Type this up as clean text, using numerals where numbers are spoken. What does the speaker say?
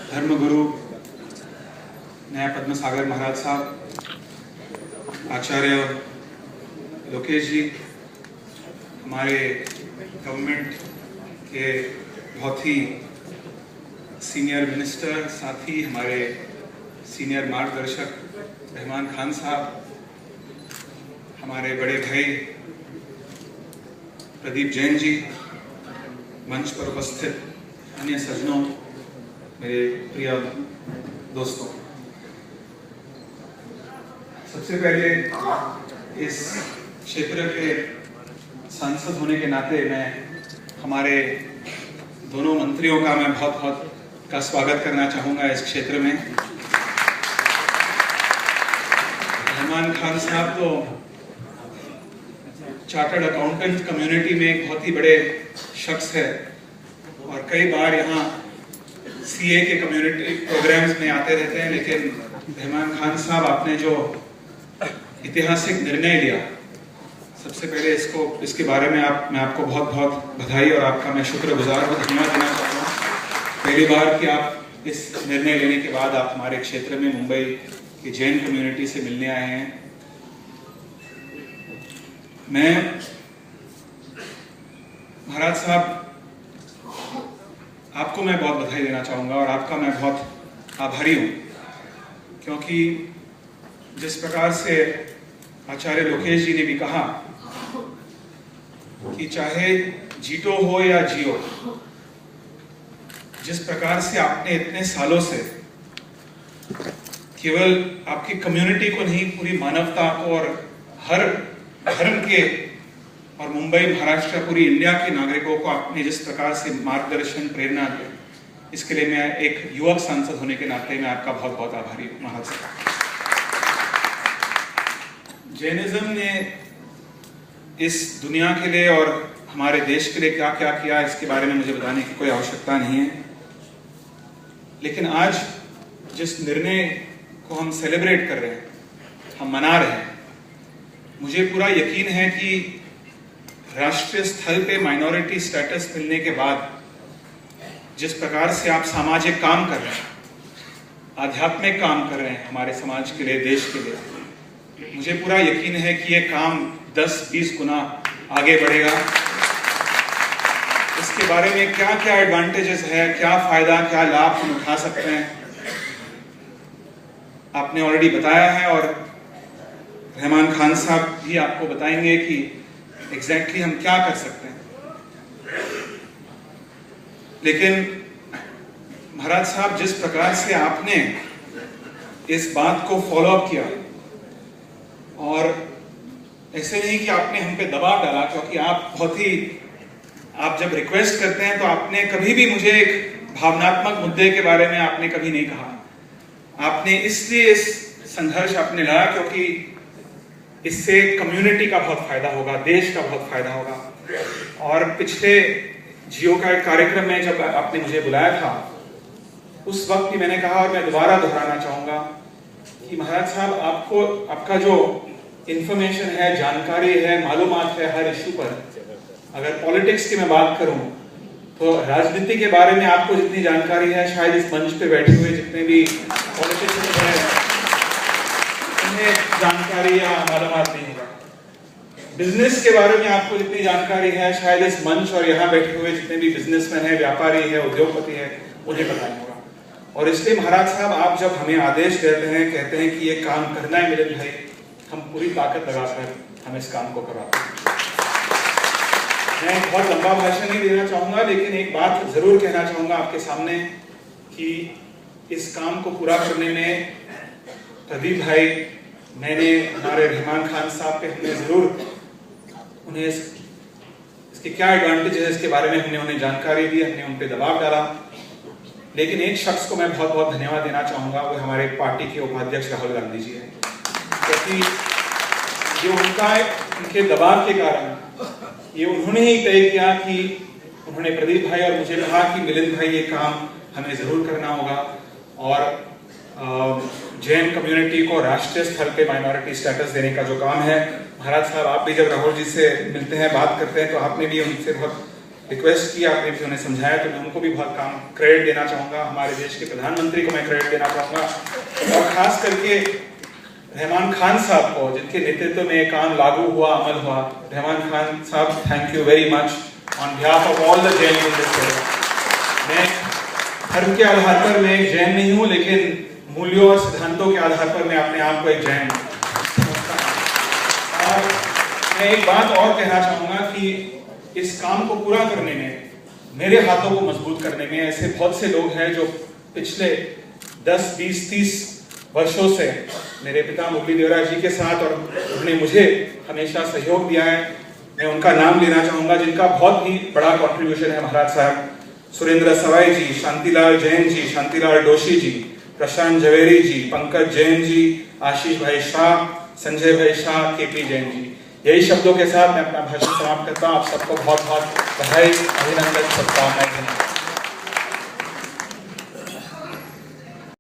धर्मगुरु न्याय पद्म सागर महाराज साहब, आचार्य लोकेश जी, हमारे गवर्नमेंट के बहुत ही सीनियर मिनिस्टर, साथ ही हमारे सीनियर मार्गदर्शक रहमान खान साहब, हमारे बड़े भाई प्रदीप जैन जी, मंच पर उपस्थित अन्य सज्जनों, मेरे प्रिय दोस्तों, सबसे पहले इस क्षेत्र के सांसद होने के नाते मैं हमारे दोनों मंत्रियों का मैं बहुत का स्वागत करना चाहूँगा इस क्षेत्र में। रहमान खान साहब तो चार्टर्ड अकाउंटेंट कम्युनिटी में एक बहुत ही बड़े शख्स है और कई बार यहाँ सीए के कम्युनिटी प्रोग्राम्स में आते रहते हैं, लेकिन रहमान खान साहब आपने जो ऐतिहासिक निर्णय लिया, सबसे पहले इसके बारे में मैं आपको बहुत बधाई और आपका मैं शुक्रगुजार हूँ, धन्यवाद देना चाहता हूँ। पहली बार कि आप इस निर्णय लेने के बाद आप हमारे क्षेत्र में मुंबई की जैन कम्युनिटी से मिलने आए हैं। मैं महाराज साहब आपको मैं बहुत बधाई देना चाहूँगा और आपका मैं बहुत आभारी हूँ, क्योंकि जिस प्रकार से आचार्य लोकेश जी ने भी कहा कि चाहे जीतो हो या जियो, जिस प्रकार से आपने इतने सालों से केवल आपकी कम्युनिटी को नहीं, पूरी मानवता को और हर धर्म के और मुंबई, महाराष्ट्र, पूरी इंडिया के नागरिकों को आपने जिस प्रकार से मार्गदर्शन, प्रेरणा दी, इसके लिए मैं एक युवक सांसद होने के नाते मैं आपका बहुत आभारी हूँ महाराज साहब। जैनिज्म ने इस दुनिया के लिए और हमारे देश के लिए क्या क्या किया, इसके बारे में मुझे बताने की कोई आवश्यकता नहीं है, लेकिन आज जिस निर्णय को हम सेलिब्रेट कर रहे हैं, हम मना रहे हैं, मुझे पूरा यकीन है कि राष्ट्रीय स्थल पे माइनॉरिटी स्टेटस मिलने के बाद जिस प्रकार से आप सामाजिक काम कर रहे हैं, आध्यात्मिक काम कर रहे हैं हमारे समाज के लिए, देश के लिए, मुझे पूरा यकीन है कि ये काम 10-20 गुना आगे बढ़ेगा। इसके बारे में क्या क्या एडवांटेजेस है, क्या फायदा, क्या लाभ हम उठा सकते हैं, आपने ऑलरेडी बताया है और रहमान खान साहब भी आपको बताएंगे कि एग्जैक्टली हम क्या कर सकते हैं। लेकिन महाराज साहब, जिस प्रकार से आपने इस बात को फॉलो अप किया, और ऐसे नहीं कि आपने हम पे दबाव डाला, क्योंकि आप जब रिक्वेस्ट करते हैं तो आपने कभी भी मुझे एक भावनात्मक मुद्दे के बारे में आपने कभी नहीं कहा। आपने इसलिए इस संघर्ष आपने लड़ा क्योंकि इससे कम्युनिटी का बहुत फायदा होगा, देश का बहुत फायदा होगा। और पिछले जियो का एक कार्यक्रम में जब आपने मुझे बुलाया था, उस वक्त भी मैंने कहा और मैं दोबारा दोहराना चाहूंगा कि महाराज साहब, आपका जो इंफॉर्मेशन है, जानकारी है, मालूमात है हर इश्यू पर, अगर पॉलिटिक्स की मैं बात करूं तो राजनीति के बारे में आपको जितनी जानकारी है, शायद इस मंच पे बैठे हुए जितने भी पॉलिटिशियन हैं उन्हें जानकारी या मालूमात नहीं होगा। बिजनेस के बारे में आपको जितनी जानकारी है, शायद इस मंच और यहाँ बैठे हुए जितने भी बिजनेसमैन है, व्यापारी है, उद्योगपति है, उन्हें पता नहीं होगा। और इसलिए महाराज साहब, आप जब हमें आदेश देते हैं, कहते हैं कि ये काम करना है मिलिंद भाई, हम पूरी ताकत लगाकर हम इस काम को करवाते हैं। मैं बहुत लंबा भाषण नहीं देना चाहूंगा, लेकिन एक बात जरूर कहना चाहूंगा आपके सामने कि इस काम को पूरा करने में प्रदीप भाई, मैंने, हमारे रहमान खान साहब पे हमने जरूर उन्हें इसके क्या एडवांटेज है इसके बारे में हमने उन्हें जानकारी दी, हमने उन पे दबाव डाला। लेकिन एक शख्स को मैं बहुत धन्यवाद देना चाहूंगा, वो हमारे पार्टी के उपाध्यक्ष राहुल गांधी जी हैं, क्योंकि जो उनके दबाव के कारण ये उन्होंने ही तय किया कि उन्होंने प्रदीप भाई और मुझे कहा कि मिलिंद भाई, ये काम हमें जरूर करना होगा और जैन कम्युनिटी को राष्ट्रीय स्तर पे माइनॉरिटी स्टेटस देने का जो काम है, महाराज साहब, आप भी जब राहुल जी से मिलते हैं, बात करते हैं, तो आपने भी उनसे बहुत रिक्वेस्ट की, आपने भी उन्हें समझाया, तो मैं उनको भी बहुत काम क्रेडिट देना चाहूँगा। हमारे देश के प्रधानमंत्री को मैं क्रेडिट देना चाहूँगा, और खास करके रहमान खान साहब को, जिनके नेतृत्व में ये काम लागू हुआ, अमल हुआ। रहमान खान साहब, thank you very much on behalf of all the Jain in this world. मैं धर्म के आधार पर मैं एक जैन नहीं हूँ, लेकिन मूल्यों और सिद्धांतों के आधार पर मैं अपने आप को एक जैन समझता हूँ। और मैं एक बात और कहना चाहूँगा कि इस काम को पूरा करने में, मेरे हाथों को मजबूत करने में ऐसे बहुत से लोग हैं जो पिछले 10, 20, 30 वर्षों से मेरे पिता मुरली देवराज जी के साथ, और उन्होंने मुझे हमेशा सहयोग दिया है। मैं उनका नाम लेना चाहूँगा, जिनका बहुत ही बड़ा कॉन्ट्रीब्यूशन है। महाराज साहब सुरेंद्र सवाई जी, शांतिलाल जैन जी, शांतिलाल डोशी जी, प्रशांत जवेरी जी, पंकज जैन जी, आशीष भाई शाह, संजय भाई शाह, केपी जैन जी। यही शब्दों के साथ मैं अपना भाषण समाप्त करता हूँ। आप सबको बहुत बहुत बधाई, अभिनंदन, शुभकामनाएं।